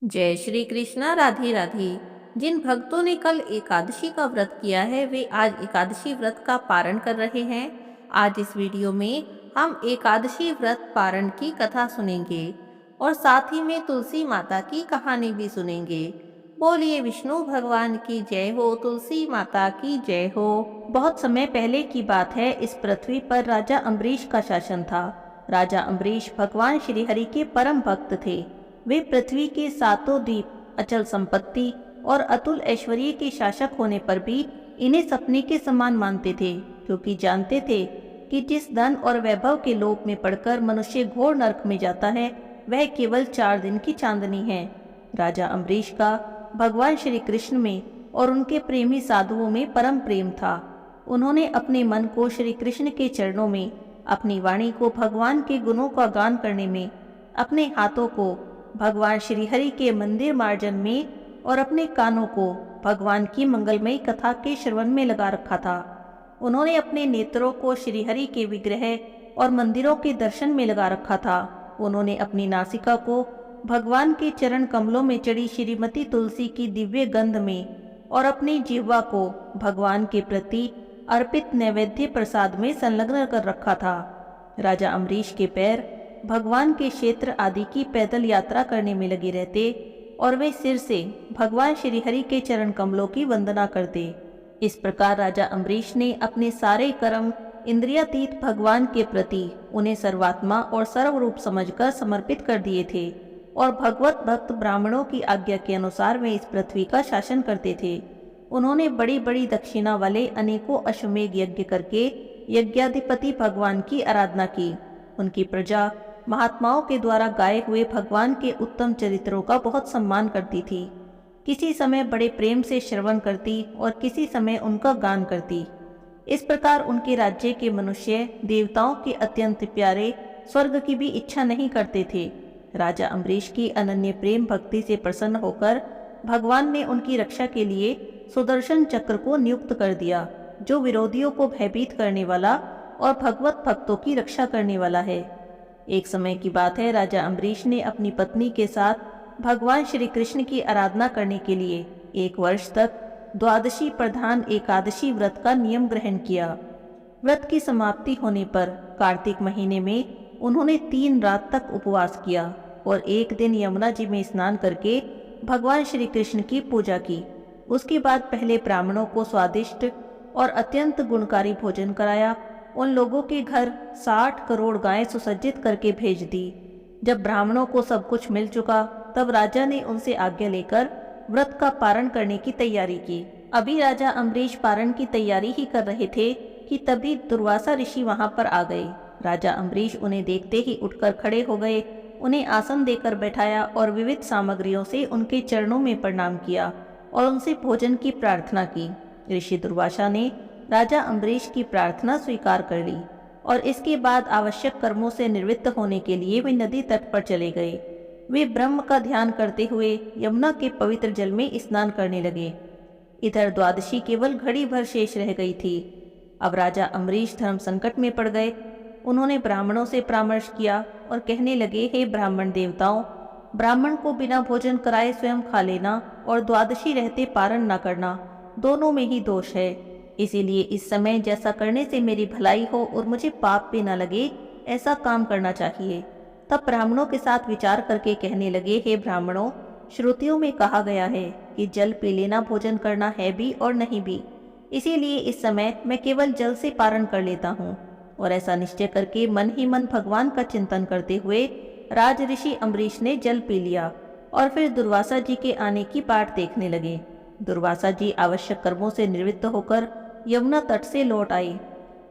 जय श्री कृष्णा। राधे राधे। जिन भक्तों ने कल एकादशी का व्रत किया है वे आज एकादशी व्रत का पारण कर रहे हैं। आज इस वीडियो में हम एकादशी व्रत पारण की कथा सुनेंगे और साथ ही में तुलसी माता की कहानी भी सुनेंगे। बोलिए विष्णु भगवान की जय हो, तुलसी माता की जय हो। बहुत समय पहले की बात है। इस पृथ्वी पर राजा अम्बरीश का शासन था। राजा अम्बरीश भगवान श्री हरि के परम भक्त थे। वे पृथ्वी के सातों द्वीप, अचल संपत्ति और अतुल ऐश्वर्य के शासक होने पर भी इन्हें सपने के समान मानते थे, क्योंकि जानते थे कि जिस धन और वैभव के लोभ में पड़कर मनुष्य घोर नरक में जाता है, वह केवल 4 दिन की चांदनी है। राजा अम्बरीश का भगवान श्री कृष्ण में और उनके प्रेमी साधुओं में परम प्रेम था। उन्होंने अपने मन को श्री कृष्ण के चरणों में, अपनी वाणी को भगवान के गुणों का गान करने में, अपने हाथों को भगवान श्री हरि के मंदिर मार्जन में और अपने कानों को भगवान की मंगलमयी कथा के श्रवण में लगा रखा था। उन्होंने अपने नेत्रों को श्री हरि के विग्रह और मंदिरों के दर्शन में लगा रखा था। उन्होंने अपनी नासिका को भगवान के चरण कमलों में चढ़ी श्रीमती तुलसी की दिव्य गंध में और अपनी जिह्वा को भगवान के प्रति अर्पित नैवेद्य प्रसाद में संलग्न कर रखा था। राजा अम्बरीश के पैर भगवान के क्षेत्र आदि की पैदल यात्रा करने में लगे रहते और वे सिर से भगवान श्री हरि के चरण कमलों की वंदना करते। इस प्रकार राजा अम्बरीश ने अपने सारे कर्म इंद्रियातीत भगवान के प्रति उन्हें सर्वात्मा और सर्वरूप समझकर समर्पित कर दिए थे और भगवत भक्त ब्राह्मणों की आज्ञा के अनुसार वे इस पृथ्वी का शासन करते थे। उन्होंने बड़ी बड़ी दक्षिणा वाले अनेकों अश्वमेघ यज्ञ करके यज्ञाधिपति भगवान की आराधना की। उनकी प्रजा महात्माओं के द्वारा गाए हुए भगवान के उत्तम चरित्रों का बहुत सम्मान करती थी। किसी समय बड़े प्रेम से श्रवण करती और किसी समय उनका गान करती। इस प्रकार उनके राज्य के मनुष्य देवताओं के अत्यंत प्यारे स्वर्ग की भी इच्छा नहीं करते थे। राजा अम्बरीश की अनन्य प्रेम भक्ति से प्रसन्न होकर भगवान ने उनकी रक्षा के लिए सुदर्शन चक्र को नियुक्त कर दिया, जो विरोधियों को भयभीत करने वाला और भगवत भक्तों की रक्षा करने वाला है। एक समय की बात है। राजा अम्बरीश ने अपनी पत्नी के साथ भगवान श्री कृष्ण की आराधना करने के लिए 1 वर्ष तक द्वादशी प्रधान एकादशी व्रत का नियम ग्रहण किया। व्रत की समाप्ति होने पर कार्तिक महीने में उन्होंने 3 रात तक उपवास किया और एक दिन यमुना जी में स्नान करके भगवान श्री कृष्ण की पूजा की। उसके बाद पहले ब्राह्मणों को स्वादिष्ट और अत्यंत गुणकारी भोजन कराया। उन लोगों के घर 60 करोड़ गायें सुसज्जित करके भेज दी। जब ब्राह्मणों को सब कुछ मिल चुका, तब राजा ने उनसे आज्ञा लेकर व्रत का पारण करने की तैयारी की। अभी राजा अम्बरीश पारण की तैयारी ही कर रहे थे कि तभी दुर्वासा ऋषि वहां पर आ गए। राजा अम्बरीश उन्हें देखते ही उठकर खड़े हो गए, उन्हें आसन देकर बैठाया और विविध सामग्रियों से उनके चरणों में प्रणाम किया और उनसे भोजन की प्रार्थना की। ऋषि दुर्वासा ने राजा अम्बरीश की प्रार्थना स्वीकार कर ली और इसके बाद आवश्यक कर्मों से निवृत्त होने के लिए वे नदी तट पर चले गए। वे ब्रह्म का ध्यान करते हुए यमुना के पवित्र जल में स्नान करने लगे। इधर द्वादशी केवल घड़ी भर शेष रह गई थी। अब राजा अम्बरीश धर्म संकट में पड़ गए। उन्होंने ब्राह्मणों से परामर्श किया और कहने लगे, हे ब्राह्मण देवताओं, ब्राह्मण को बिना भोजन कराए स्वयं खा लेना और द्वादशी रहते पारण न करना, दोनों में ही दोष है। इसीलिए इस समय जैसा करने से मेरी भलाई हो और मुझे पाप भी न लगे, ऐसा काम करना चाहिए। तब ब्राह्मणों के साथ विचार करके कहने लगे, हे ब्राह्मणों, श्रुतियों में कहा गया है कि जल पी लेना भोजन करना है भी और नहीं भी। इसीलिए इस समय मैं केवल जल से पारण कर लेता हूँ। और ऐसा निश्चय करके मन ही मन भगवान का चिंतन करते हुए राज ऋषि अम्बरीश ने जल पी लिया और फिर दुर्वासा जी के आने की बाट देखने लगे। दुर्वासा जी आवश्यक कर्मों से निवृत्त होकर यमुना तट से लौट आई।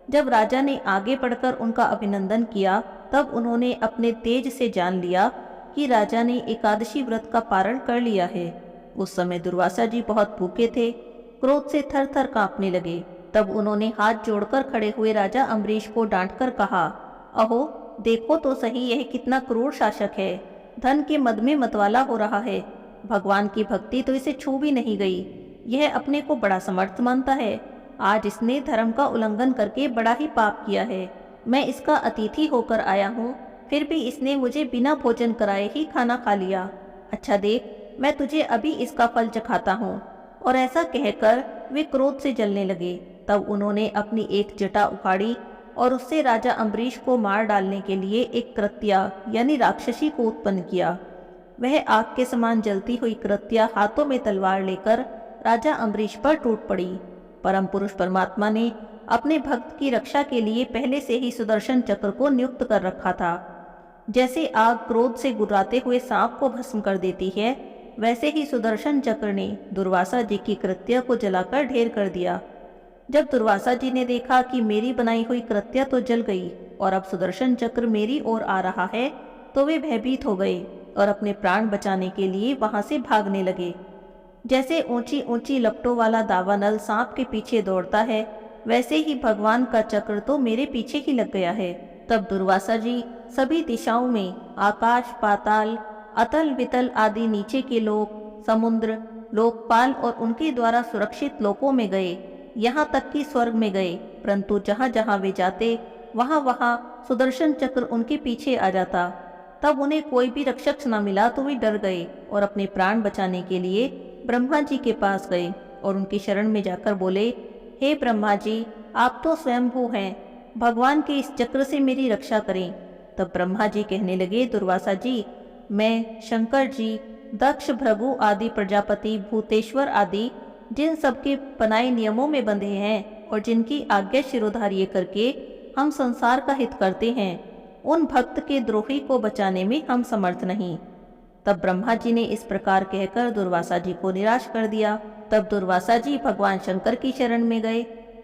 जब राजा ने आगे बढ़कर उनका अभिनंदन किया, तब उन्होंने अपने तेज से जान लिया कि राजा ने एकादशी व्रत का पारण कर लिया है। उस समय दुर्वासा जी बहुत भूखे थे, क्रोध से थर थर कांपने लगे। तब उन्होंने हाथ जोड़कर खड़े हुए राजा अम्बरीश को डांटकर कहा, अहो देखो तो सही, यह कितना क्रूर शासक है। धन के मद में मतवाला हो रहा है। भगवान की भक्ति तो इसे छू भी नहीं गई। यह अपने को बड़ा समर्थ मानता है। आज इसने धर्म का उल्लंघन करके बड़ा ही पाप किया है। मैं इसका अतिथि होकर आया हूँ, फिर भी इसने मुझे बिना भोजन कराए ही खाना खा लिया। अच्छा देख, मैं तुझे अभी इसका फल चखाता हूँ। और ऐसा कहकर वे क्रोध से जलने लगे। तब उन्होंने अपनी एक जटा उखाड़ी और उससे राजा अम्बरीश को मार डालने के लिए एक कृत्या यानी राक्षसी को उत्पन्न किया। वह आग के समान जलती हुई कृत्या हाथों में तलवार लेकर राजा अम्बरीश पर टूट पड़ी। परम पुरुष परमात्मा ने अपने भक्त की रक्षा के लिए पहले से ही सुदर्शन चक्र को नियुक्त कर रखा था। जैसे आग क्रोध से गुर्राते हुए सांप को भस्म कर देती है, वैसे ही सुदर्शन चक्र ने दुर्वासा जी की कृत्या को जलाकर ढेर कर दिया। जब दुर्वासा जी ने देखा कि मेरी बनाई हुई कृत्या तो जल गई और अब सुदर्शन चक्र मेरी ओर आ रहा है, तो वे भयभीत हो गए और अपने प्राण बचाने के लिए वहां से भागने लगे। जैसे ऊंची ऊंची लपटों वाला दावानल सांप के पीछे दौड़ता है, वैसे ही भगवान का चक्र तो मेरे पीछे ही लग गया है। तब दुर्वासा जी सभी दिशाओं में आकाश, पाताल, अतल वितल आदि नीचे के लोक, समुद्र, लोकपाल और उनके द्वारा सुरक्षित लोकों में गए, यहाँ तक कि स्वर्ग में गए। परंतु जहाँ जहाँ वे जाते वहाँ वहाँ सुदर्शन चक्र उनके पीछे आ जाता। तब उन्हें कोई भी रक्षक न मिला तो वे डर गए और अपने प्राण बचाने के लिए ब्रह्मा जी के पास गए और उनकी शरण में जाकर बोले, हे ब्रह्मा जी, आप तो स्वयंभू हैं, भगवान के इस चक्र से मेरी रक्षा करें। तब ब्रह्मा जी कहने लगे, दुर्वासा जी, मैं, शंकर जी, दक्ष, भृगु आदि प्रजापति, भूतेश्वर आदि जिन सबके बनाए नियमों में बंधे हैं और जिनकी आज्ञा शिरोधार्य करके हम संसार का हित करते हैं, उन भक्त के द्रोही को बचाने में हम समर्थ नहीं। तब ब्रह्मा जी ने इस प्रकार कहकर दुर्वासा जी को निराश कर दिया। तब दुर्वासा जी भगवान शंकर की शरण में गए।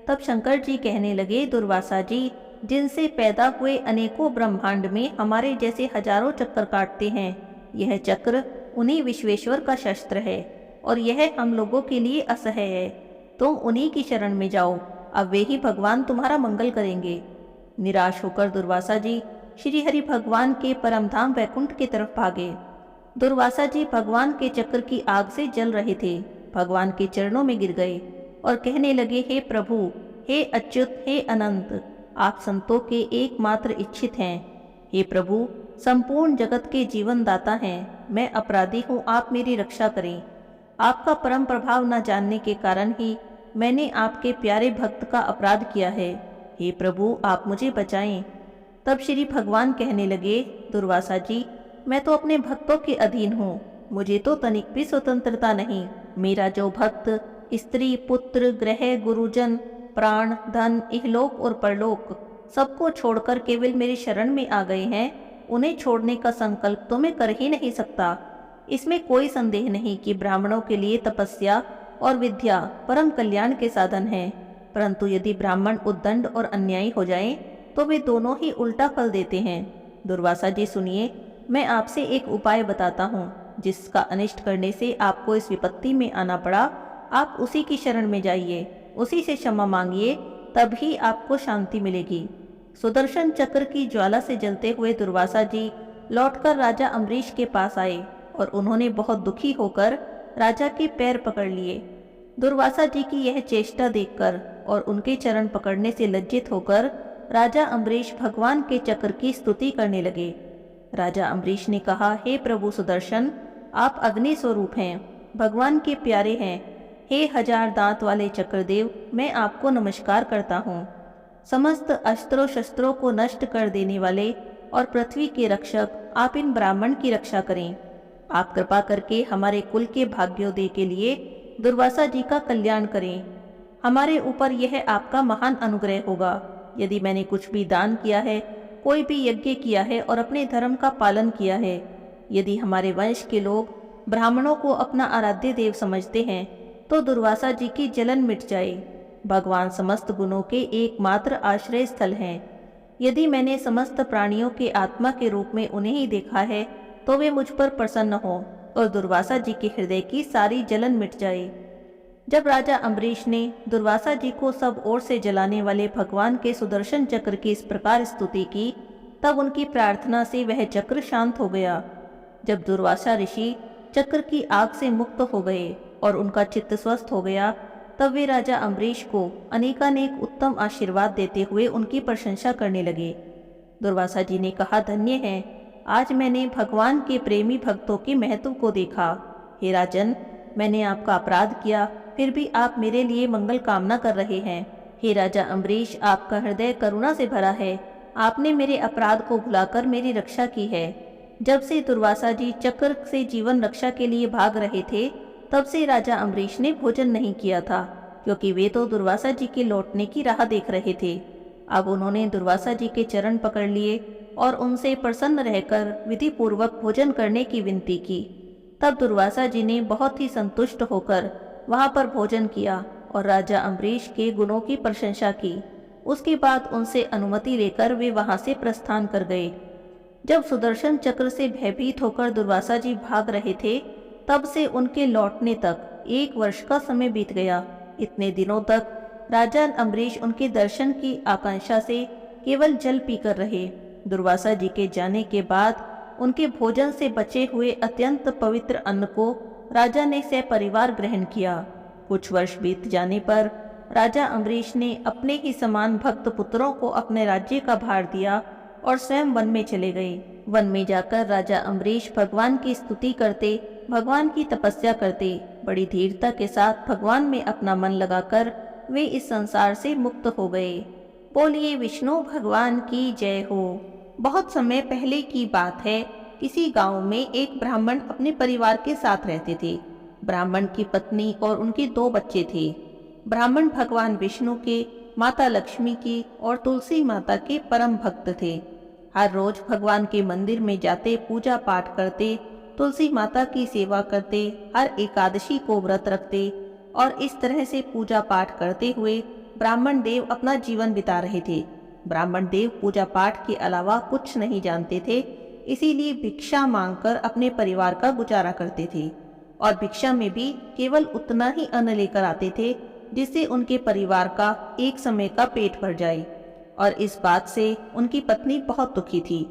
तब शंकर जी कहने लगे, दुर्वासा जी, जिनसे पैदा हुए अनेकों ब्रह्मांड में हमारे जैसे हजारों चक्कर काटते हैं, यह चक्र उन्हीं विश्वेश्वर का शस्त्र है और यह हम लोगों के लिए असह्य है। तुम उन्हीं की शरण में जाओ, अब वे ही भगवान तुम्हारा मंगल करेंगे। निराश होकर दुर्वासा जी श्री हरि भगवान के परमधाम वैकुंठ की तरफ भागे। दुर्वासा जी भगवान के चक्र की आग से जल रहे थे, भगवान के चरणों में गिर गए और कहने लगे, हे प्रभु, हे अच्युत, हे अनंत, आप संतों के एकमात्र इच्छित हैं। हे प्रभु, संपूर्ण जगत के जीवन दाता हैं, मैं अपराधी हूँ, आप मेरी रक्षा करें। आपका परम प्रभाव न जानने के कारण ही मैंने आपके प्यारे भक्त का अपराध किया है। हे प्रभु, आप मुझे बचाएं। तब श्री भगवान कहने लगे, दुर्वासा जी, मैं तो अपने भक्तों के अधीन हूँ, मुझे तो तनिक भी स्वतंत्रता नहीं। मेरा जो भक्त स्त्री, पुत्र, ग्रह, गुरुजन, प्राण, धन, इहलोक और परलोक सबको छोड़कर केवल मेरी शरण में आ गए हैं, उन्हें छोड़ने का संकल्प तो मैं कर ही नहीं सकता। इसमें कोई संदेह नहीं कि ब्राह्मणों के लिए तपस्या और विद्या परम कल्याण के साधन हैं, परंतु यदि ब्राह्मण उद्दंड और अन्यायी हो जाएं, तो वे दोनों ही उल्टा फल देते हैं। दुर्वासा जी सुनिए, मैं आपसे एक उपाय बताता हूँ, जिसका अनिष्ट करने से आपको इस विपत्ति में आना पड़ा। आप उसी की शरण में जाइए, उसी से क्षमा मांगिए, तभी आपको शांति मिलेगी। सुदर्शन चक्र की ज्वाला से जलते हुए दुर्वासा जी लौटकर राजा अम्बरीश के पास आए और उन्होंने बहुत दुखी होकर राजा के पैर पकड़ लिए। दुर्वासा जी की यह चेष्टा देखकर और उनके चरण पकड़ने से लज्जित होकर राजा अम्बरीश भगवान के चक्र की स्तुति करने लगे। राजा अम्बरीश ने कहा, हे प्रभु सुदर्शन, आप अग्नि स्वरूप हैं, भगवान के प्यारे हैं। हे हजार दांत वाले चक्रदेव, मैं आपको नमस्कार करता हूँ। समस्त अस्त्रों शस्त्रों को नष्ट कर देने वाले और पृथ्वी के रक्षक, आप इन ब्राह्मण की रक्षा करें। आप कृपा करके हमारे कुल के भाग्योदय के लिए दुर्वासा जी का कल्याण करें। हमारे ऊपर यह आपका महान अनुग्रह होगा। यदि मैंने कुछ भी दान किया है, कोई भी यज्ञ किया है और अपने धर्म का पालन किया है, यदि हमारे वंश के लोग ब्राह्मणों को अपना आराध्य देव समझते हैं, तो दुर्वासा जी की जलन मिट जाए। भगवान समस्त गुणों के एकमात्र आश्रय स्थल हैं। यदि मैंने समस्त प्राणियों के आत्मा के रूप में उन्हें ही देखा है, तो वे मुझ पर प्रसन्न हो और दुर्वासा जी के हृदय की सारी जलन मिट जाए। जब राजा अम्बरीश ने दुर्वासा जी को सब ओर से जलाने वाले भगवान के सुदर्शन चक्र की इस प्रकार स्तुति की, तब उनकी प्रार्थना से वह चक्र शांत हो गया। जब दुर्वासा ऋषि चक्र की आग से मुक्त हो गए और उनका चित्त स्वस्थ हो गया, तब वे राजा अम्बरीश को अनेकानेक उत्तम आशीर्वाद देते हुए उनकी प्रशंसा करने लगे। दुर्वासा जी ने कहा, धन्य है आज मैंने भगवान के प्रेमी भक्तों के महत्व को देखा। हे राजन, मैंने आपका अपराध किया, फिर भी आप मेरे लिए मंगल कामना कर रहे हैं। हे राजा अम्बरीश, आपका हृदय करुणा से भरा है। आपने मेरे अपराध को भुलाकर मेरी रक्षा की है। जब से दुर्वासा जी चक्र से जीवन रक्षा के लिए भाग रहे थे, तब से राजा अम्बरीश ने भोजन नहीं किया था, क्योंकि वे तो दुर्वासा जी के लौटने की राह देख रहे थे। अब उन्होंने दुर्वासा जी के चरण पकड़ लिए और उनसे प्रसन्न रहकर विधि पूर्वक भोजन करने की विनती की। तब दुर्वासा जी ने बहुत ही संतुष्ट होकर वहां पर भोजन किया और राजा अम्बरीश के गुणों की प्रशंसा की। उसके बाद उनसे अनुमति लेकर वे वहां से प्रस्थान कर गए। जब सुदर्शन चक्र से भयभीत होकर दुर्वासा जी भाग रहे थे, तब से उनके लौटने तक 1 वर्ष का समय बीत गया। इतने दिनों तक राजा अम्बरीश उनके दर्शन की आकांक्षा से केवल जल पीकर रहे। दुर्वासा जी के जाने के बाद उनके भोजन से बचे हुए अत्यंत पवित्र अन्न को राजा ने सपरिवार ग्रहण किया। कुछ वर्ष बीत जाने पर राजा अम्बरीश ने अपने ही समान भक्त पुत्रों को अपने राज्य का भार दिया और स्वयं वन में चले गए। वन में जाकर राजा अम्बरीश भगवान की स्तुति करते, भगवान की तपस्या करते। बड़ी धीरता के साथ भगवान में अपना मन लगाकर वे इस संसार से मुक्त हो गए। बोलिए विष्णु भगवान की जय हो। बहुत समय पहले की बात है। किसी गांव में एक ब्राह्मण अपने परिवार के साथ रहते थे। ब्राह्मण की पत्नी और उनके 2 बच्चे थे। ब्राह्मण भगवान विष्णु के, माता लक्ष्मी की और तुलसी माता के परम भक्त थे। हर रोज भगवान के मंदिर में जाते, पूजा पाठ करते, तुलसी माता की सेवा करते, हर एकादशी को व्रत रखते और इस तरह से पूजा पाठ करते हुए ब्राह्मण देव अपना जीवन बिता रहे थे। ब्राह्मण देव पूजा पाठ के अलावा कुछ नहीं जानते थे, इसीलिए भिक्षा मांगकर अपने परिवार का गुजारा करते थे और भिक्षा में भी केवल उतना ही अन्न लेकर आते थे जिससे उनके परिवार का एक समय का पेट भर जाए। और इस बात से उनकी पत्नी बहुत दुखी थी।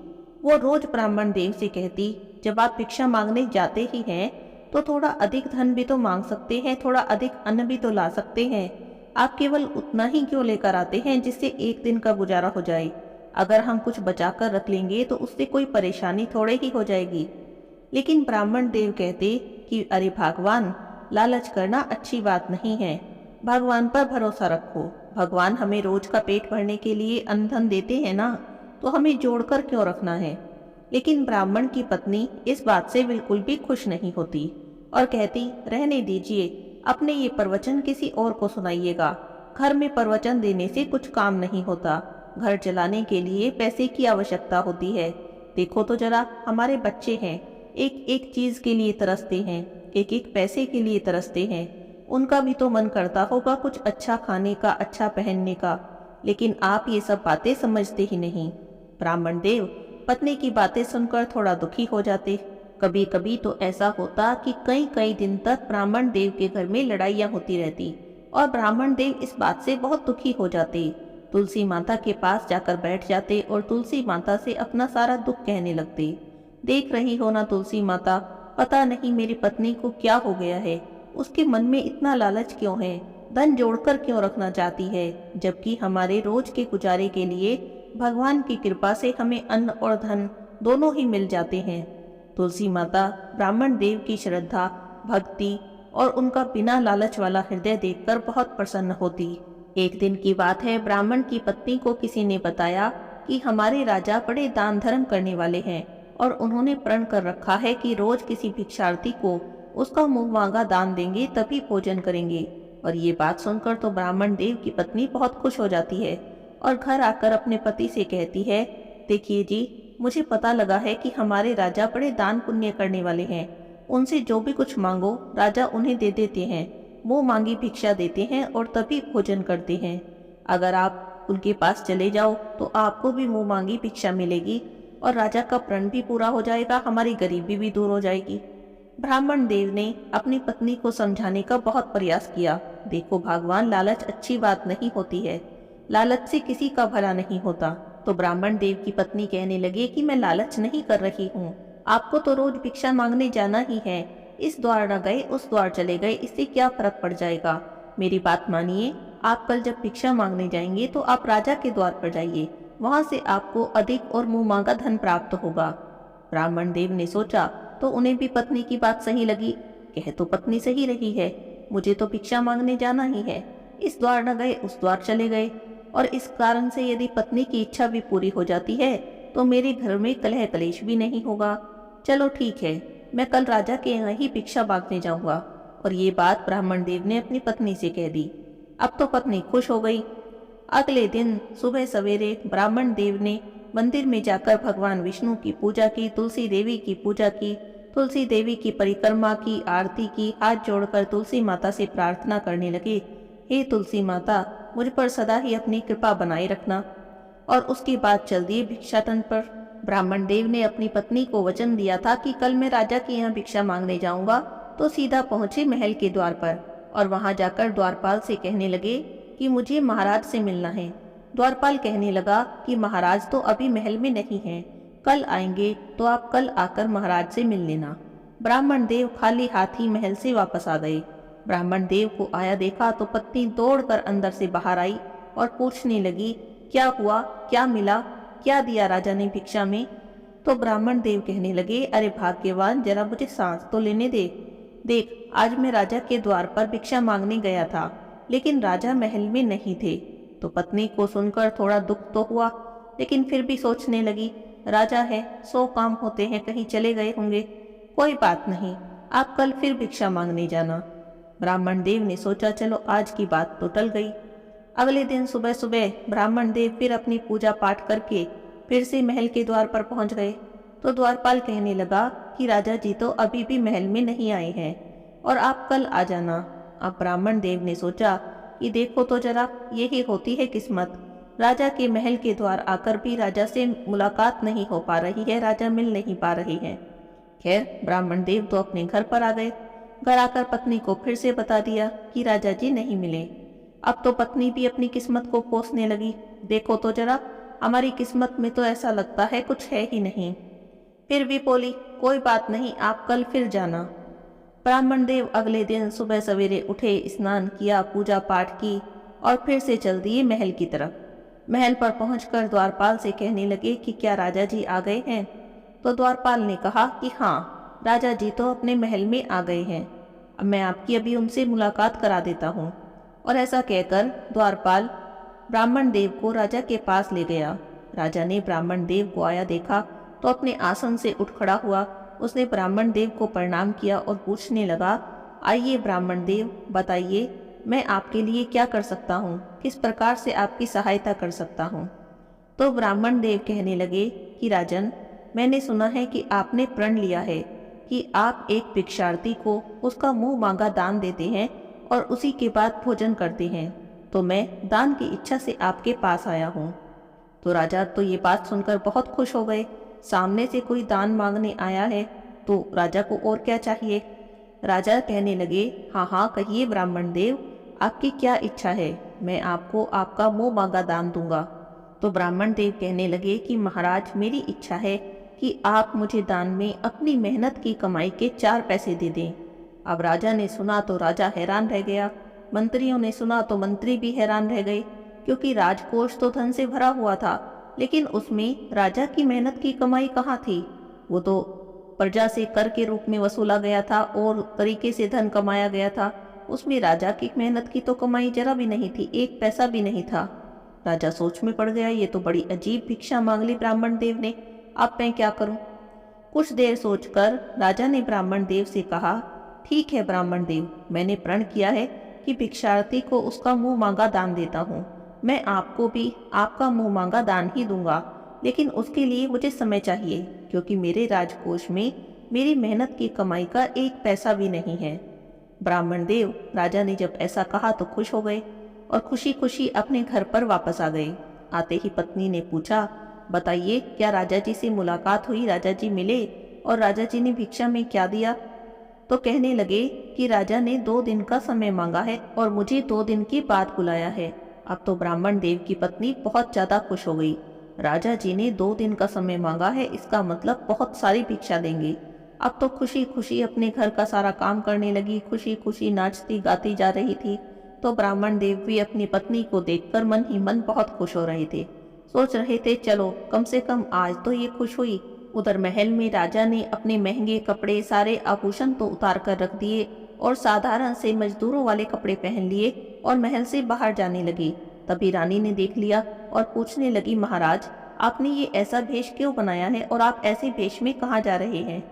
वो रोज ब्राह्मण देव से कहती, जब आप भिक्षा मांगने जाते ही हैं तो थोड़ा अधिक धन भी तो मांग सकते हैं, थोड़ा अधिक अन्न भी तो ला सकते हैं। आप केवल उतना ही क्यों लेकर आते हैं जिससे एक दिन का गुजारा हो जाए? अगर हम कुछ बचा कर रख लेंगे तो उससे कोई परेशानी थोड़े ही हो जाएगी। लेकिन ब्राह्मण देव कहते कि अरे भगवान, लालच करना अच्छी बात नहीं है। भगवान पर भरोसा रखो। भगवान हमें रोज का पेट भरने के लिए अन्न धन देते हैं ना, तो हमें जोड़कर क्यों रखना है? लेकिन ब्राह्मण की पत्नी इस बात से बिल्कुल भी खुश नहीं होती और कहती, रहने दीजिए, अपने ये प्रवचन किसी और को सुनाइएगा। घर में प्रवचन देने से कुछ काम नहीं होता। घर चलाने के लिए पैसे की आवश्यकता होती है। देखो तो जरा, हमारे बच्चे हैं, एक एक चीज के लिए तरसते हैं, एक एक पैसे के लिए तरसते हैं। उनका भी तो मन करता होगा कुछ अच्छा खाने का, अच्छा पहनने का। लेकिन आप ये सब बातें समझते ही नहीं। ब्राह्मण देव पत्नी की बातें सुनकर थोड़ा दुखी हो जाते। कभी कभी तो ऐसा होता कि कई कई दिन तक ब्राह्मण देव के घर में लड़ाइयाँ होती रहती और ब्राह्मण देव इस बात से बहुत दुखी हो जाते। तुलसी माता के पास जाकर बैठ जाते और तुलसी माता से अपना सारा दुख कहने लगते। देख रही हो ना तुलसी माता, पता नहीं मेरी पत्नी को क्या हो गया है। उसके मन में इतना लालच क्यों है? धन जोड़कर क्यों रखना चाहती है, जबकि हमारे रोज के गुजारे के लिए भगवान की कृपा से हमें अन्न और धन दोनों ही मिल जाते हैं। तुलसी माता ब्राह्मण देव की श्रद्धा, भक्ति और उनका बिना लालच वाला हृदय देखकर बहुत प्रसन्न होती। एक दिन की बात है, ब्राह्मण की पत्नी को किसी ने बताया कि हमारे राजा बड़े दान धर्म करने वाले हैं और उन्होंने प्रण कर रखा है कि रोज किसी भिक्षार्थी को उसका मुंह मांगा दान देंगे तभी भोजन करेंगे। और ये बात सुनकर तो ब्राह्मण देव की पत्नी बहुत खुश हो जाती है और घर आकर अपने पति से कहती है, देखिए जी, मुझे पता लगा है कि हमारे राजा बड़े दान पुण्य करने वाले हैं। उनसे जो भी कुछ मांगो राजा उन्हें दे देते हैं, मुंह मांगी भिक्षा देते हैं और तभी भोजन करते हैं। अगर आप उनके पास चले जाओ तो आपको भी मुंह मांगी भिक्षा मिलेगी और राजा का प्रण भी पूरा हो जाएगा, हमारी गरीबी भी दूर हो जाएगी। ब्राह्मण देव ने अपनी पत्नी को समझाने का बहुत प्रयास किया। देखो भगवान, लालच अच्छी बात नहीं होती है, लालच से किसी का भला नहीं होता। तो ब्राह्मण देव की पत्नी कहने लगे कि मैं लालच नहीं कर रही हूँ, आपको तो रोज भिक्षा मांगने जाना ही है। इस द्वार न गए उस द्वार चले गए, इससे क्या फर्क पड़ जाएगा? मेरी बात मानिए, आप कल जब भिक्षा मांगने जाएंगे तो आप राजा के द्वार पर जाइए, वहां से आपको अधिक और मुंह मांगा धन प्राप्त होगा। ब्राह्मण देव ने सोचा तो उन्हें भी पत्नी की बात सही लगी। कह तो पत्नी सही रही है, मुझे तो भिक्षा मांगने जाना ही है। इस द्वार न गए उस द्वार चले गए, और इस कारण से यदि पत्नी की इच्छा भी पूरी हो जाती है तो मेरे घर में कलह कलेश भी नहीं होगा। चलो ठीक है, मैं कल राजा के यहाँ ही भिक्षा मांगने जाऊंगा। और ये बात ब्राह्मण देव ने अपनी पत्नी से कह दी। अब तो पत्नी खुश हो गई। अगले दिन सुबह सवेरे ब्राह्मण देव ने मंदिर में जाकर भगवान विष्णु की पूजा की, तुलसी देवी की पूजा की, तुलसी देवी की परिक्रमा की, आरती की, हाथ जोड़कर तुलसी माता से प्रार्थना करने लगे, हे तुलसी माता, मुझ पर सदा ही अपनी कृपा बनाए रखना। और उसके बाद चल दिए भिक्षाटन पर। ब्राह्मण देव ने अपनी पत्नी को वचन दिया था कि कल मैं राजा के यहाँ भिक्षा मांगने जाऊंगा, तो सीधा पहुंचे महल के द्वार पर और वहां जाकर द्वारपाल से कहने लगे कि मुझे महाराज से मिलना है। द्वारपाल कहने लगा कि महाराज तो अभी महल में नहीं हैं, कल आएंगे तो आप कल आकर महाराज से मिल लेना। ब्राह्मण देव खाली हाथ ही महल से वापस आ गए। ब्राह्मण देव को आया देखा तो पत्नी दौड़कर अंदर से बाहर आई और पूछने लगी, क्या हुआ, क्या मिला, क्या दिया राजा ने भिक्षा में? तो ब्राह्मण देव कहने लगे, अरे भाग्यवान, जरा मुझे सांस तो लेने दे। देख, आज मैं राजा के द्वार पर भिक्षा मांगने गया था, लेकिन राजा महल में नहीं थे। तो पत्नी को सुनकर थोड़ा दुख तो हुआ, लेकिन फिर भी सोचने लगी, राजा है, 100 काम होते हैं, कहीं चले गए होंगे। कोई बात नहीं, आप कल फिर भिक्षा मांगने जाना। ब्राह्मण देव ने सोचा, चलो आज की बात तो टल गई। अगले दिन सुबह सुबह ब्राह्मण देव फिर अपनी पूजा पाठ करके फिर से महल के द्वार पर पहुंच गए। तो द्वारपाल कहने लगा कि राजा जी तो अभी भी महल में नहीं आए हैं और आप कल आ जाना। अब ब्राह्मण देव ने सोचा कि देखो तो जरा, यही होती है किस्मत, राजा के महल के द्वार आकर भी राजा से मुलाकात नहीं हो पा रही है, राजा मिल नहीं पा रहे हैं। खैर, ब्राह्मण देव तो अपने घर पर आ गए। घर आकर पत्नी को फिर से बता दिया कि राजा जी नहीं मिले। अब तो पत्नी भी अपनी किस्मत को कोसने लगी, देखो तो जरा, हमारी किस्मत में तो ऐसा लगता है कुछ है ही नहीं। फिर भी बोली, कोई बात नहीं, आप कल फिर जाना। ब्राह्मण देव अगले दिन सुबह सवेरे उठे, स्नान किया, पूजा पाठ की और फिर से चल दिए महल की तरफ। महल पर पहुंचकर द्वारपाल से कहने लगे कि क्या राजा जी आ गए हैं? तो द्वारपाल ने कहा कि हाँ, राजा जी तो अपने महल में आ गए हैं, अब मैं आपकी अभी उनसे मुलाकात करा देता हूँ। और ऐसा कहकर द्वारपाल ब्राह्मण देव को राजा के पास ले गया। राजा ने ब्राह्मण देव को आया देखा तो अपने आसन से उठ खड़ा हुआ। उसने ब्राह्मण देव को प्रणाम किया और पूछने लगा, आइए ब्राह्मण देव, बताइए मैं आपके लिए क्या कर सकता हूँ, किस प्रकार से आपकी सहायता कर सकता हूँ? तो ब्राह्मण देव कहने लगे कि राजन, मैंने सुना है कि आपने प्रण लिया है कि आप एक भिक्षार्थी को उसका मुंह मांगा दान देते हैं और उसी के बाद भोजन करते हैं, तो मैं दान की इच्छा से आपके पास आया हूँ। तो राजा तो ये बात सुनकर बहुत खुश हो गए। सामने से कोई दान मांगने आया है तो राजा को और क्या चाहिए। राजा कहने लगे, हाँ हाँ, कहिए ब्राह्मण देव, आपकी क्या इच्छा है, मैं आपको आपका मुंह मांगा दान दूंगा। तो ब्राह्मण देव कहने लगे कि महाराज, मेरी इच्छा है कि आप मुझे दान में अपनी मेहनत की कमाई के 4 पैसे दे दें। अब राजा ने सुना तो राजा हैरान रह गया, मंत्रियों ने सुना तो मंत्री भी हैरान रह गए, क्योंकि राजकोष तो धन से भरा हुआ था, लेकिन उसमें राजा की मेहनत की कमाई कहाँ थी? वो तो प्रजा से कर के रूप में वसूला गया था और तरीके से धन कमाया गया था, उसमें राजा की मेहनत की तो कमाई जरा भी नहीं थी, 1 पैसा भी नहीं था। राजा सोच में पड़ गया, ये तो बड़ी अजीब भिक्षा मांग ली ब्राह्मण देव ने, अब मैं क्या करूं? कुछ देर सोचकर राजा ने ब्राह्मण देव से कहा, ठीक है ब्राह्मण देव, मैंने प्रण किया है कि भिक्षार्थी को उसका मुंह मांगा दान देता हूँ। मैं आपको भी आपका मुंह मांगा दान ही दूंगा, लेकिन उसके लिए मुझे समय चाहिए, क्योंकि मेरे राजकोष में मेरी मेहनत की कमाई का 1 पैसा भी नहीं है। ब्राह्मण देव, राजा ने जब ऐसा कहा तो खुश हो गए और खुशी खुशी अपने घर पर वापस आ गए। आते ही पत्नी ने पूछा, बताइए क्या राजा जी से मुलाकात हुई, राजा जी मिले और राजा जी ने भिक्षा में क्या दिया? तो कहने लगे कि राजा ने 2 दिन का समय मांगा है और मुझे 2 दिन के बाद बुलाया है। अब तो ब्राह्मण देव की पत्नी बहुत ज्यादा खुश हो गई। राजा जी ने 2 दिन का समय मांगा है, इसका मतलब बहुत सारी भिक्षा देंगे। अब तो खुशी खुशी अपने घर का सारा काम करने लगी, खुशी खुशी नाचती गाती जा रही थी। तो ब्राह्मण देव भी अपनी पत्नी को देखकर मन ही मन बहुत खुश हो रहे थे। सोच रहे थे, चलो कम से कम आज तो ये खुश हुई, उधर महल में राजा ने अपने महंगे कपड़े, सारे आभूषण तो उतार कर रख दिए और साधारण से मजदूरों वाले कपड़े पहन लिए और महल से बाहर जाने लगे। तभी रानी ने देख लिया और पूछने लगी, महाराज, आपने ये ऐसा भेष क्यों बनाया है और आप ऐसे भेष में कहाँ जा रहे हैं?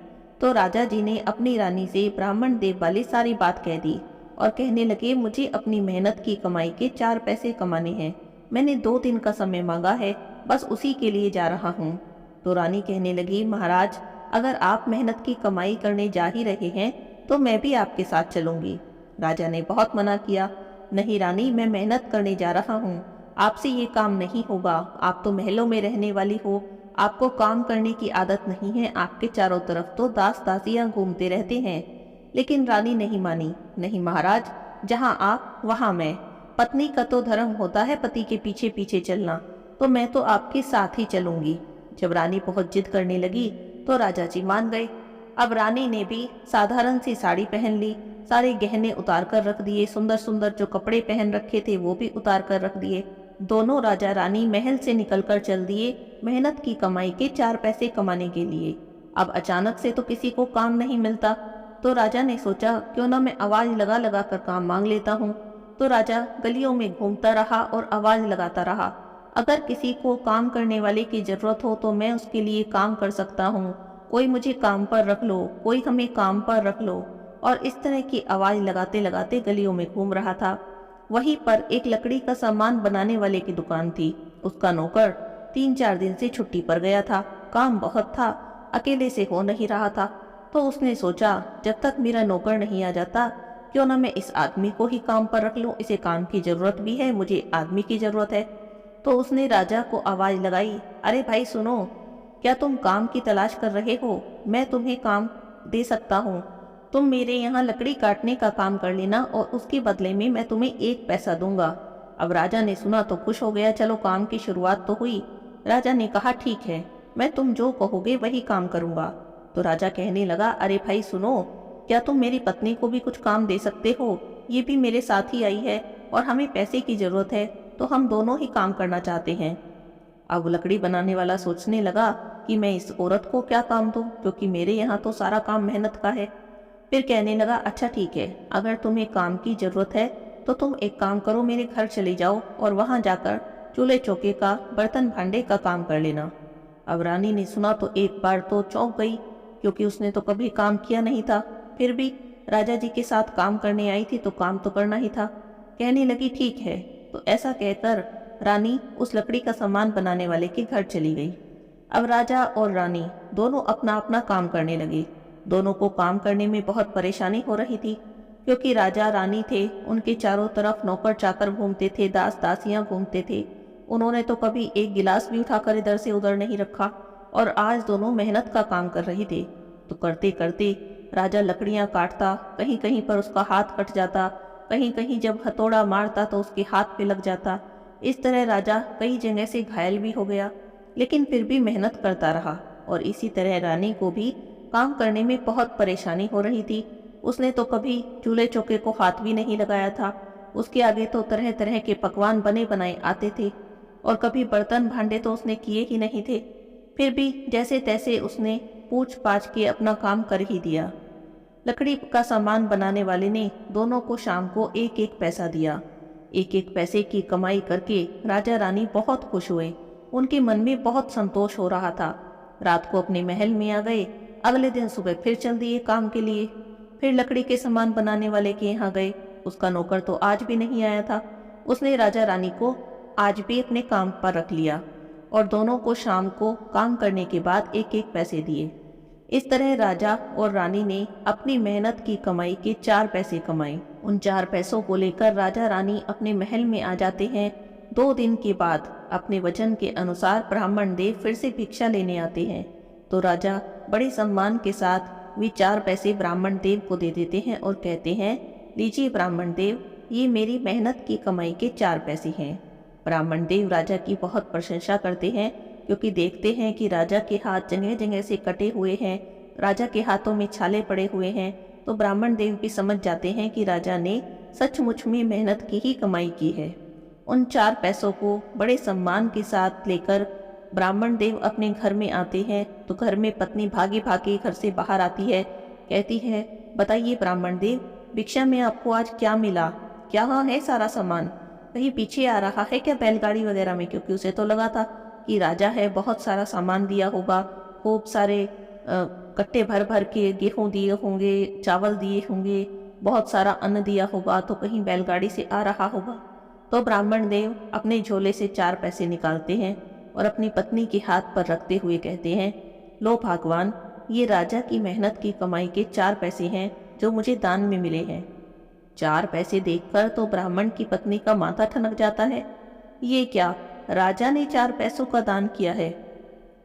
तो राजा जी ने अपनी रानी से ब्राह्मण देव वाली सारी बात कह दी और कहने लगे, मुझे अपनी मेहनत की कमाई के 4 पैसे कमाने हैं। मैंने 2 दिन का समय मांगा है, बस उसी के लिए जा रहा हूँ। तो रानी कहने लगी, महाराज, अगर आप मेहनत की कमाई करने जा ही रहे हैं तो मैं भी आपके साथ चलूंगी। राजा ने बहुत मना किया, नहीं रानी, मैं मेहनत करने जा रहा हूँ, आपसे ये काम नहीं होगा। आप तो महलों में रहने वाली हो, आपको काम करने की आदत नहीं है, आपके चारों तरफ तो दास दासियां घूमते रहते हैं। लेकिन रानी नहीं मानी। नहीं महाराज, जहाँ आप वहाँ मैं। पत्नी का तो धर्म होता है पति के पीछे पीछे चलना, तो मैं तो आपके साथ ही चलूंगी। जब रानी बहुत जिद करने लगी तो राजा जी मान गए। अब रानी ने भी साधारण सी साड़ी पहन ली, सारे गहने उतार कर रख दिए, सुंदर सुंदर जो कपड़े पहन रखे थे वो भी उतार कर रख दिए। दोनों राजा रानी महल से निकलकर चल दिए मेहनत की कमाई के 4 पैसे कमाने के लिए। अब अचानक से तो किसी को काम नहीं मिलता, तो राजा ने सोचा, क्यों ना मैं आवाज लगा लगा कर काम मांग लेता हूँ। तो राजा गलियों में घूमता रहा और आवाज लगाता रहा, अगर किसी को काम करने वाले की जरूरत हो तो मैं उसके लिए काम कर सकता हूँ, कोई मुझे काम पर रख लो, कोई हमें काम पर रख लो। और इस तरह की आवाज लगाते लगाते गलियों में घूम रहा था। वहीं पर एक लकड़ी का सामान बनाने वाले की दुकान थी। उसका नौकर 3-4 दिन से छुट्टी पर गया था, काम बहुत था, अकेले से हो नहीं रहा था। तो उसने सोचा, जब तक मेरा नौकर नहीं आ जाता, क्यों ना मैं इस आदमी को ही काम पर रख लूं, इसे काम की जरूरत भी है, मुझे आदमी की जरूरत है। तो उसने राजा को आवाज लगाई, अरे भाई सुनो, क्या तुम काम की तलाश कर रहे हो? मैं तुम्हें काम दे सकता हूँ, तुम मेरे यहाँ लकड़ी काटने का काम कर लेना और उसके बदले में मैं तुम्हें 1 पैसा दूंगा। अब राजा ने सुना तो खुश हो गया, चलो काम की शुरुआत तो हुई। राजा ने कहा, ठीक है, मैं तुम जो कहोगे वही काम करूंगा। तो राजा कहने लगा, अरे भाई सुनो, क्या तुम मेरी पत्नी को भी कुछ काम दे सकते हो? ये भी मेरे साथ ही आई है और हमें पैसे की जरूरत है, तो हम दोनों ही काम करना चाहते हैं। अब लकड़ी बनाने वाला सोचने लगा कि मैं इस औरत को क्या काम दूं, क्योंकि मेरे यहाँ तो सारा काम मेहनत का है। फिर कहने लगा, अच्छा ठीक है, अगर तुम्हें काम की जरूरत है तो तुम एक काम करो, मेरे घर चले जाओ और वहां जाकर चूल्हे चौके का, बर्तन भांडे का काम कर लेना। अब रानी ने सुना तो एक बार तो चौंक गई, क्योंकि उसने तो कभी काम किया नहीं था। फिर भी राजा जी के साथ काम करने आई थी तो काम तो करना ही था। कहने लगी, ठीक है। तो ऐसा कहकर रानी उस लकड़ी का सामान बनाने वाले के घर चली गई। अब राजा और रानी दोनों अपना अपना काम करने लगे। दोनों को काम करने में बहुत परेशानी हो रही थी, क्योंकि राजा रानी थे, उनके चारों तरफ नौकर चाकर घूमते थे, दास दासियां घूमते थे। उन्होंने तो कभी एक गिलास भी उठाकर इधर से उधर नहीं रखा और आज दोनों मेहनत का काम कर रहे थे। तो करते करते राजा लकड़ियां काटता, कहीं कहीं पर उसका हाथ कट जाता, कहीं कहीं जब हथौड़ा मारता तो उसके हाथ पे लग जाता। इस तरह राजा कई जगह से घायल भी हो गया, लेकिन फिर भी मेहनत करता रहा। और इसी तरह रानी को भी काम करने में बहुत परेशानी हो रही थी। उसने तो कभी चूल्हे चौके को हाथ भी नहीं लगाया था। उसके आगे तो तरह तरह के पकवान बने बनाए आते थे और कभी बर्तन भांडे तो उसने किए ही नहीं थे। फिर भी जैसे तैसे उसने पूछ पाछ के अपना काम कर ही दिया। लकड़ी का सामान बनाने वाले ने दोनों को शाम को 1-1 पैसा दिया। 1-1 पैसे की कमाई करके राजा रानी बहुत खुश हुए। उनके मन में बहुत संतोष हो रहा था। रात को अपने महल में आ गए। अगले दिन सुबह फिर चल दिए काम के लिए। फिर लकड़ी के सामान बनाने वाले के यहाँ गए। उसका नौकर तो आज भी नहीं आया था। उसने राजा रानी को आज भी अपने काम पर रख लिया और दोनों को शाम को काम करने के बाद 1-1 पैसे दिए। इस तरह राजा और रानी ने अपनी मेहनत की कमाई के 4 पैसे कमाए। उन 4 पैसों को लेकर राजा रानी अपने महल में आ जाते हैं। 2 दिन के बाद अपने वचन के अनुसार ब्राह्मण देव फिर से भिक्षा लेने आते हैं। तो राजा बड़े सम्मान के साथ वे 4 पैसे ब्राह्मण देव को दे देते हैं और कहते हैं, लीजिए ब्राह्मण देव, ये मेरी मेहनत की कमाई के 4 पैसे हैं। ब्राह्मण देव राजा की बहुत प्रशंसा करते हैं, क्योंकि देखते हैं कि राजा के हाथ जगह जगह से कटे हुए हैं, राजा के हाथों में छाले पड़े हुए हैं। तो ब्राह्मण देव भी समझ जाते हैं कि राजा ने सचमुच में मेहनत की ही कमाई की है। उन 4 पैसों को बड़े सम्मान के साथ लेकर ब्राह्मण देव अपने घर में आते हैं तो घर में पत्नी भागे भागे घर से बाहर आती है। कहती है, बताइए ब्राह्मण देव, भिक्षा में आपको आज क्या मिला? क्या वहाँ है सारा सामान? कहीं पीछे आ रहा है क्या बैलगाड़ी वगैरह में? क्योंकि उसे तो लगा था कि राजा है, बहुत सारा सामान दिया होगा, खूब सारे कट्टे भर भर के गेहूँ दिए होंगे, चावल दिए होंगे, बहुत सारा अन्न दिया होगा, तो कहीं बैलगाड़ी से आ रहा होगा। तो ब्राह्मण देव अपने झोले से 4 पैसे निकालते हैं और अपनी पत्नी के हाथ पर रखते हुए कहते हैं, लो भगवान, ये राजा की मेहनत की कमाई के 4 पैसे हैं जो मुझे दान में मिले हैं। 4 पैसे देखकर तो ब्राह्मण की पत्नी का माथा ठनक जाता है। ये क्या, राजा ने 4 पैसों का दान किया है?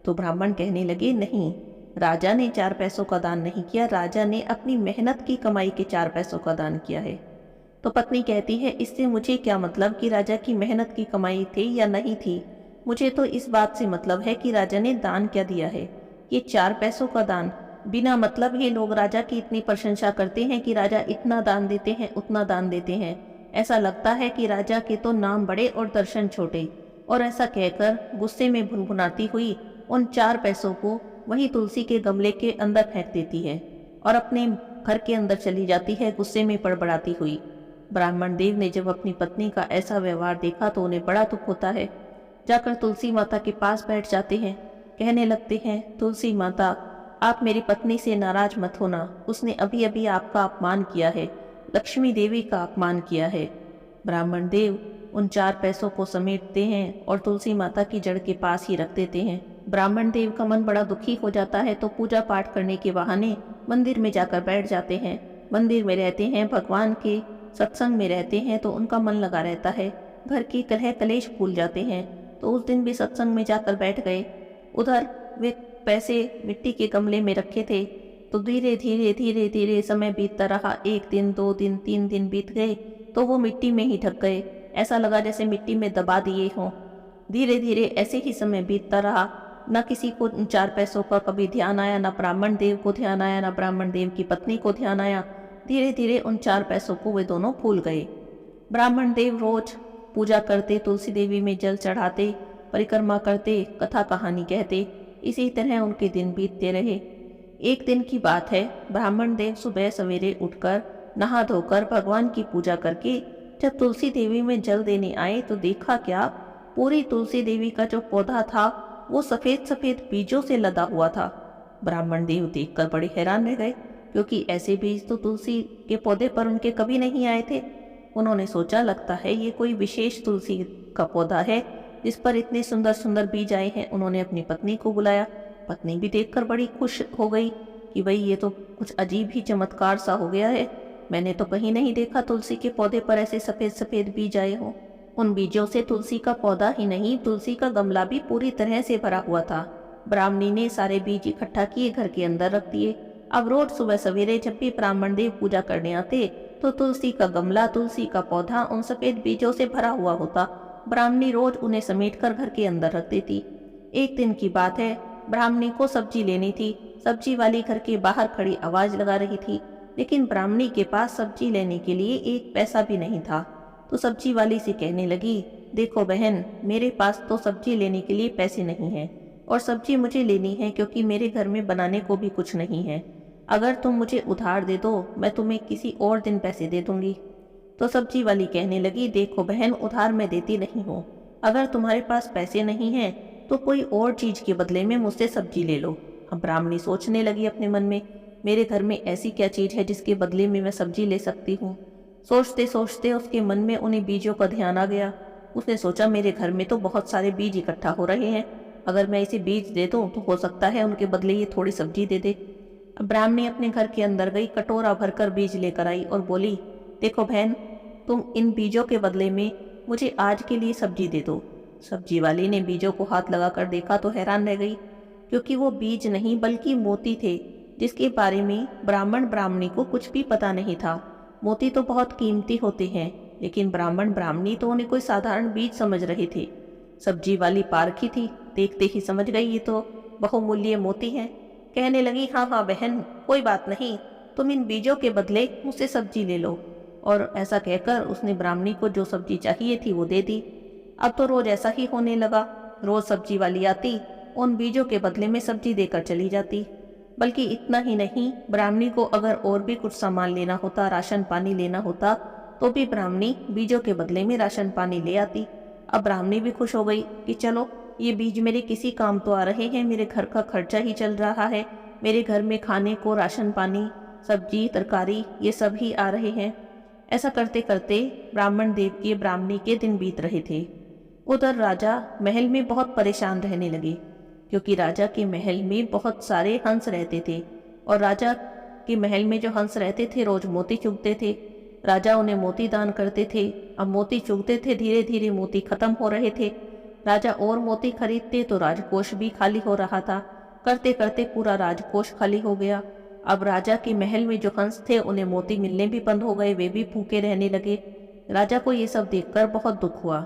तो ब्राह्मण कहने लगे, नहीं, राजा ने 4 पैसों का दान नहीं किया, राजा ने अपनी मेहनत की कमाई के 4 पैसों का दान किया है। तो पत्नी कहती है, इससे मुझे क्या मतलब कि राजा की मेहनत की कमाई थी या नहीं थी? मुझे तो इस बात से मतलब है कि राजा ने दान क्या दिया है। ये 4 पैसों का दान, बिना मतलब ये लोग राजा की इतनी प्रशंसा करते हैं कि राजा इतना दान देते हैं, उतना दान देते हैं। ऐसा लगता है कि राजा के तो नाम बड़े और दर्शन छोटे। और ऐसा कहकर गुस्से में भुनभुनाती हुई उन 4 पैसों को वही तुलसी के गमले के अंदर फेंक देती है और अपने घर के अंदर चली जाती है गुस्से में बड़बड़ाती हुई। ब्राह्मण देव ने जब अपनी पत्नी का ऐसा व्यवहार देखा तो उन्हें बड़ा दुख होता है। जाकर तुलसी माता के पास बैठ जाते हैं। कहने लगते हैं, तुलसी माता, आप मेरी पत्नी से नाराज मत होना, उसने अभी अभी आपका अपमान किया है, लक्ष्मी देवी का अपमान किया है। ब्राह्मण देव उन 4 पैसों को समेटते हैं और तुलसी माता की जड़ के पास ही रख देते हैं। ब्राह्मण देव का मन बड़ा दुखी हो जाता है तो पूजा पाठ करने के बहाने मंदिर में जाकर बैठ जाते हैं। मंदिर में रहते हैं, भगवान के सत्संग में रहते हैं तो उनका मन लगा रहता है। घर की कलह कलेश भूल जाते हैं। तो उस दिन भी सत्संग में जाकर बैठ गए। उधर वे पैसे मिट्टी के गमले में रखे थे। तो धीरे धीरे धीरे धीरे समय बीतता रहा। 1 दिन, 2 दिन, 3 दिन बीत गए तो वो मिट्टी में ही ढक गए। ऐसा लगा जैसे मिट्टी में दबा दिए हों। धीरे धीरे ऐसे ही समय बीतता रहा। न किसी को 4 पैसों का कभी ध्यान आया, न ब्राह्मण देव को ध्यान आया, न ब्राह्मण देव की पत्नी को ध्यान आया। धीरे धीरे उन 4 पैसों को वे दोनों भूल गए। ब्राह्मण देव रोज पूजा करते, तुलसी देवी में जल चढ़ाते, परिक्रमा करते, कथा कहानी कहते। इसी तरह उनके दिन बीतते रहे। एक दिन की बात है, ब्राह्मण देव सुबह सवेरे उठकर नहा धोकर भगवान की पूजा करके जब तुलसी देवी में जल देने आए तो देखा क्या, पूरी तुलसी देवी का जो पौधा था वो सफेद सफेद बीजों से लदा हुआ था। ब्राह्मण देव देखकर बड़े हैरान रह गए, क्योंकि ऐसे बीज तो तुलसी के पौधे पर उनके कभी नहीं आए थे। उन्होंने सोचा, लगता है ये कोई विशेष तुलसी का पौधा है जिस पर इतने सुंदर सुंदर बीज आए हैं। उन्होंने अपनी पत्नी को बुलाया। पत्नी भी देखकर बड़ी खुश हो गई कि भाई ये तो कुछ अजीब ही चमत्कार सा हो गया है। मैंने तो कहीं नहीं देखा तुलसी के पौधे पर ऐसे सफेद सफेद बीज आए हों। उन बीजों से तुलसी का पौधा ही नहीं, तुलसी का गमला भी पूरी तरह से भरा हुआ था। ब्राह्मणी ने सारे बीज इकट्ठा किए, घर के अंदर रख दिए। अब रोज सुबह सवेरे जब भी ब्राह्मण देव पूजा करने आते तो तुलसी का गमला, तुलसी का पौधा उन सफेद बीजों से भरा हुआ होता। ब्राह्मणी रोज उन्हें समेटकर घर के अंदर रख देती। एक दिन की बात है, ब्राह्मणी को सब्जी लेनी थी। सब्जी वाली घर के बाहर खड़ी आवाज लगा रही थी, लेकिन ब्राह्मणी के पास सब्जी लेने के लिए 1 पैसा भी नहीं था। तो सब्जी वाली से कहने लगी, देखो बहन, मेरे पास तो सब्जी लेने के लिए पैसे नहीं हैं और सब्जी मुझे लेनी है क्योंकि मेरे घर में बनाने को भी कुछ नहीं है। अगर तुम मुझे उधार दे दो, मैं तुम्हें किसी और दिन पैसे दे दूंगी। तो सब्जी वाली कहने लगी, देखो बहन, उधार मैं देती नहीं हूँ। अगर तुम्हारे पास पैसे नहीं हैं तो कोई और चीज के बदले में मुझसे सब्जी ले लो। अब ब्राह्मणी सोचने लगी अपने मन में, मेरे घर में ऐसी क्या चीज है जिसके बदले में मैं सब्जी ले सकती हूँ। सोचते सोचते उसके मन में उन्हीं बीजों का ध्यान आ गया। उसने सोचा, मेरे घर में तो बहुत सारे बीज इकट्ठा हो रहे हैं, अगर मैं इसे बीज दे दूं तो हो सकता है उनके बदले ये थोड़ी सब्जी दे दे। अब ब्राह्मणी अपने घर के अंदर गई, कटोरा भरकर बीज लेकर आई और बोली, देखो बहन, तुम इन बीजों के बदले में मुझे आज के लिए सब्जी दे दो। सब्जी वाली ने बीजों को हाथ लगाकर देखा तो हैरान रह गई, क्योंकि वो बीज नहीं बल्कि मोती थे, जिसके बारे में ब्राह्मण ब्राह्मणी को कुछ भी पता नहीं था। मोती तो बहुत कीमती होते हैं, लेकिन ब्राह्मण ब्राह्मणी तो उन्हें कोई साधारण बीज समझ रहे थे। सब्जी वाली पारखी थी, देखते ही समझ गई ये तो बहुमूल्य मोती हैं। कहने लगी, हाँ हाँ बहन, कोई बात नहीं, तुम इन बीजों के बदले मुझसे सब्जी ले लो। और ऐसा कहकर उसने ब्राह्मणी को जो सब्जी चाहिए थी वो दे दी। अब तो रोज ऐसा ही होने लगा। रोज सब्जी वाली आती, उन बीजों के बदले में सब्जी देकर चली जाती। बल्कि इतना ही नहीं, ब्राह्मणी को अगर और भी कुछ सामान लेना होता, राशन पानी लेना होता, तो भी ब्राह्मणी बीजों के बदले में राशन पानी ले आती। अब ब्राह्मणी भी खुश हो गई कि चलो, ये बीज मेरे किसी काम तो आ रहे हैं, मेरे घर का खर्चा ही चल रहा है, मेरे घर में खाने को राशन पानी, सब्जी तरकारी ये सब ही आ रहे हैं। ऐसा करते करते ब्राह्मण देव की ब्राह्मणी के दिन बीत रहे थे। उधर राजा महल में बहुत परेशान रहने लगे, क्योंकि राजा के महल में बहुत सारे हंस रहते थे और राजा के महल में जो हंस रहते थे रोज मोती चुगते थे। राजा उन्हें मोती दान करते थे। अब मोती चुगते थे, धीरे धीरे मोती खत्म हो रहे थे। राजा और मोती खरीदते तो राजकोष भी खाली हो रहा था। करते करते पूरा राजकोष खाली हो गया। अब राजा के महल में जो हंस थे उन्हें मोती मिलने भी बंद हो गए, वे भी भूखे रहने लगे। राजा को ये सब देखकर बहुत दुख हुआ,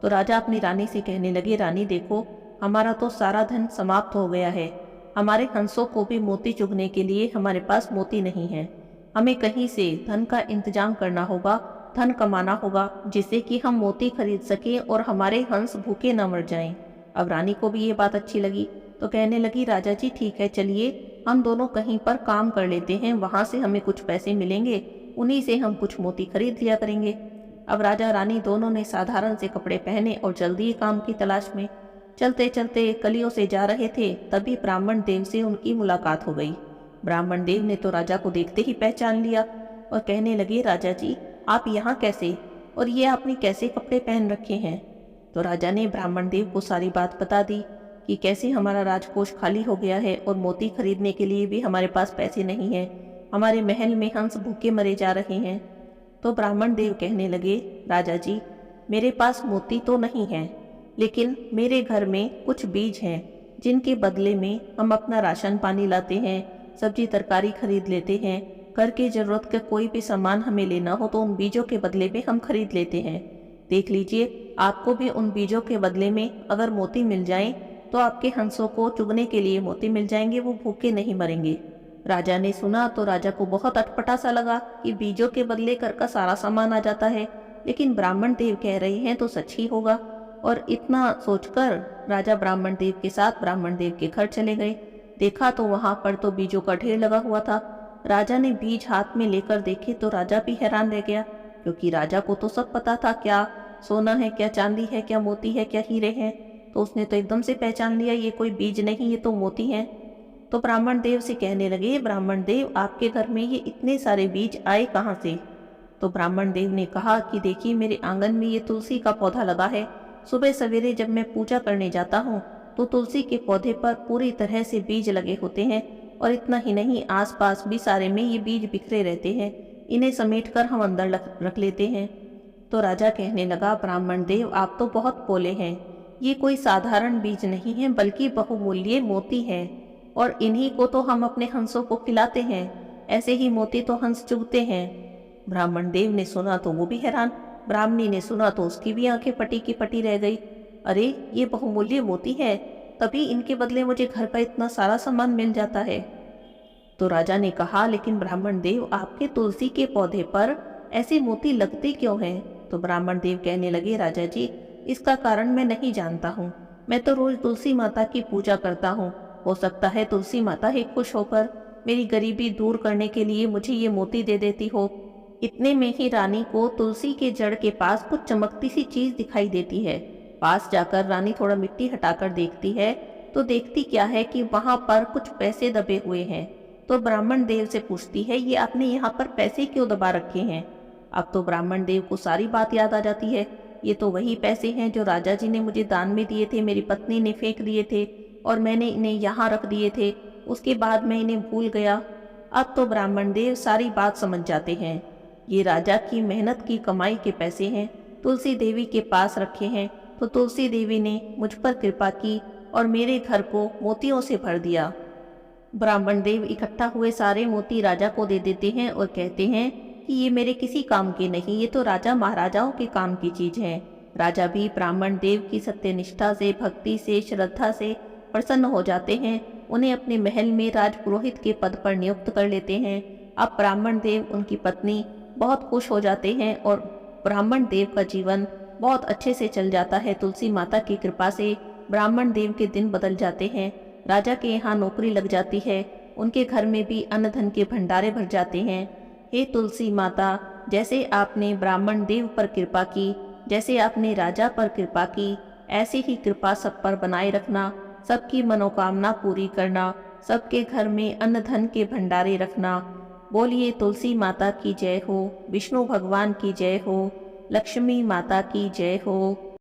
तो राजा अपनी रानी से कहने लगे, रानी देखो, हमारा तो सारा धन समाप्त हो गया है, हमारे हंसों को भी मोती चुगने के लिए हमारे पास मोती नहीं है। हमें कहीं से धन का इंतजाम करना होगा, धन कमाना होगा, जिससे कि हम मोती खरीद सकें और हमारे हंस भूखे न मर जाएं। अब रानी को भी ये बात अच्छी लगी, तो कहने लगी, राजा जी ठीक है, चलिए हम दोनों कहीं पर काम कर लेते हैं, वहां से हमें कुछ पैसे मिलेंगे, उन्हीं से हम कुछ मोती खरीद लिया करेंगे। अब राजा रानी दोनों ने साधारण से कपड़े पहने और जल्दी काम की तलाश में चलते चलते कलियों से जा रहे थे। तभी ब्राह्मण देव से उनकी मुलाकात हो गई। ब्राह्मण देव ने तो राजा को देखते ही पहचान लिया और कहने लगे, राजा जी आप यहाँ कैसे, और ये आपने कैसे कपड़े पहन रखे हैं। तो राजा ने ब्राह्मण देव को सारी बात बता दी कि कैसे हमारा राजकोष खाली हो गया है और मोती खरीदने के लिए भी हमारे पास पैसे नहीं हैं, हमारे महल में हंस भूखे मरे जा रहे हैं। तो ब्राह्मण देव कहने लगे, राजा जी मेरे पास मोती तो नहीं है, लेकिन मेरे घर में कुछ बीज हैं, जिनके बदले में हम अपना राशन पानी लाते हैं, सब्जी तरकारी खरीद लेते हैं। घर की जरूरत का कोई भी सामान हमें लेना हो तो उन बीजों के बदले में हम खरीद लेते हैं। देख लीजिए, आपको भी उन बीजों के बदले में अगर मोती मिल जाएं तो आपके हंसों को चुगने के लिए मोती मिल जाएंगे, वो भूखे नहीं मरेंगे। राजा ने सुना तो राजा को बहुत अटपटा सा लगा कि बीजों के बदले घर का सारा सामान आ जाता है, लेकिन ब्राह्मण देव कह रहे हैं तो सच ही होगा। और इतना सोचकर राजा ब्राह्मण देव के साथ ब्राह्मण देव के घर चले गए। देखा तो वहां पर तो बीजों का ढेर लगा हुआ था। राजा ने बीज हाथ में लेकर देखे तो राजा भी हैरान रह गया, क्योंकि राजा को तो सब पता था, क्या सोना है, क्या चांदी है, क्या मोती है, क्या हीरे हैं। तो उसने तो एकदम से पहचान लिया, ये कोई बीज नहीं, ये तो मोती हैं। तो ब्राह्मण देव से कहने लगे, ब्राह्मण देव आपके घर में ये इतने सारे बीज आए कहाँ से। तो ब्राह्मण देव ने कहा कि देखिए, मेरे आंगन में ये तुलसी का पौधा लगा है। सुबह सवेरे जब मैं पूजा करने जाता हूँ तो तुलसी के पौधे पर पूरी तरह से बीज लगे होते हैं, और इतना ही नहीं, आसपास भी सारे में ये बीज बिखरे रहते हैं, इन्हें समेटकर हम अंदर रख लेते हैं। तो राजा कहने लगा, ब्राह्मण देव आप तो बहुत भोले हैं, ये कोई साधारण बीज नहीं है, बल्कि बहुमूल्य मोती है, और इन्हीं को तो हम अपने हंसों को खिलाते हैं, ऐसे ही मोती तो हंस चुगते हैं। ब्राह्मण देव ने सुना तो वो भी हैरान, ब्राह्मणी ने सुना तो उसकी भी आंखें पटी की पटी रह गई। अरे ये बहुमूल्य मोती है, तभी इनके बदले मुझे घर का इतना सारा सामान मिल जाता है। तो राजा ने कहा, लेकिन ब्राह्मण देव आपके तुलसी के पौधे पर ऐसे मोती लगते क्यों हैं। तो ब्राह्मण देव कहने लगे, राजा जी इसका कारण मैं नहीं जानता हूँ, मैं तो रोज तुलसी माता की पूजा करता हूँ, हो सकता है तुलसी माता ही खुश होकर मेरी गरीबी दूर करने के लिए मुझे ये मोती दे देती हो। इतने में ही रानी को तुलसी के जड़ के पास कुछ चमकती सी चीज दिखाई देती है। पास जाकर रानी थोड़ा मिट्टी हटाकर देखती है तो देखती क्या है कि वहां पर कुछ पैसे दबे हुए हैं। तो ब्राह्मण देव से पूछती है, ये आपने यहाँ पर पैसे क्यों दबा रखे हैं। अब तो ब्राह्मण देव को सारी बात याद आ जाती है, ये तो वही पैसे हैं जो राजा जी ने मुझे दान में दिए थे, मेरी पत्नी ने फेंक दिए थे और मैंने इन्हें यहाँ रख दिए थे, उसके बाद मैं इन्हें भूल गया। अब तो ब्राह्मण देव सारी बात समझ जाते हैं, ये राजा की मेहनत की कमाई के पैसे हैं, तुलसी देवी के पास रखे हैं, तो तुलसी देवी ने मुझ पर कृपा की और मेरे घर को मोतियों से भर दिया। ब्राह्मण देव इकट्ठा हुए सारे मोती राजा को दे देते हैं और कहते हैं कि ये मेरे किसी काम के नहीं, ये तो राजा महाराजाओं के काम की चीज है। राजा भी ब्राह्मण देव की सत्यनिष्ठा से, भक्ति से, श्रद्धा से प्रसन्न हो जाते हैं, उन्हें अपने महल में राजपुरोहित के पद पर नियुक्त कर लेते हैं। अब ब्राह्मण देव, उनकी पत्नी बहुत खुश हो जाते हैं और ब्राह्मण देव का जीवन बहुत अच्छे से चल जाता है। तुलसी माता की कृपा से ब्राह्मण देव के दिन बदल जाते हैं। राजा के यहाँ नौकरी लग जाती है, उनके घर में भी अन्न धन के भंडारे भर जाते हैं। हे तुलसी माता, जैसे आपने ब्राह्मण देव पर कृपा की, जैसे आपने राजा पर कृपा की, ऐसे ही कृपा सब पर बनाए रखना, सबकी मनोकामना पूरी करना, सबके घर में अन्न धन के भंडारे रखना। बोलिए तुलसी माता की जय हो, विष्णु भगवान की जय हो, लक्ष्मी माता की जय हो।